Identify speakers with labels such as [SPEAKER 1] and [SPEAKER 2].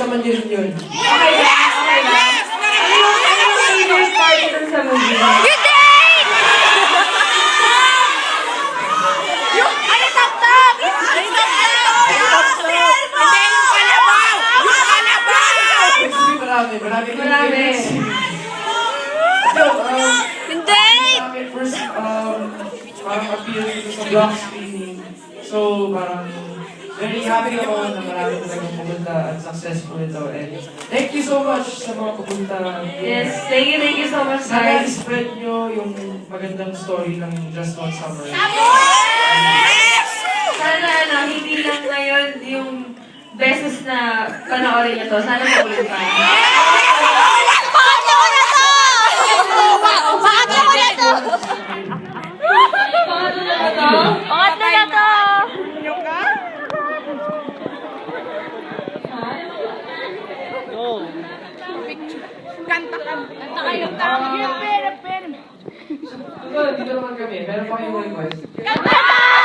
[SPEAKER 1] naman yun yun.
[SPEAKER 2] Okay ba? Okay ba? Ano yung favorite part dun sa movie?
[SPEAKER 3] You date! Ano tap-tap? Ano tap-tap? Hindi, yung kalabaw! Yung kalabaw!
[SPEAKER 1] Marami.
[SPEAKER 2] Marami.
[SPEAKER 3] Hindi!
[SPEAKER 1] First, parang appeal dito sa block screening. So, parang very happy ako na marami talagang pumunta at successful ito. And thank you so much sa mga pupunta.
[SPEAKER 2] Yes, thank you so much,
[SPEAKER 1] Sana
[SPEAKER 2] guys.
[SPEAKER 1] i-spread nyo yung magandang story ng Just One Summer.
[SPEAKER 2] Sana hindi lang ngayon yung beses na panoorin niyo to. Sana maulit pa.
[SPEAKER 3] Pangatlo ko na to! Pangatlo ko na to! Pangatlo na to! Kanta kayo.
[SPEAKER 1] Dito naman kami. Meron pa kayong request.
[SPEAKER 3] Kanta!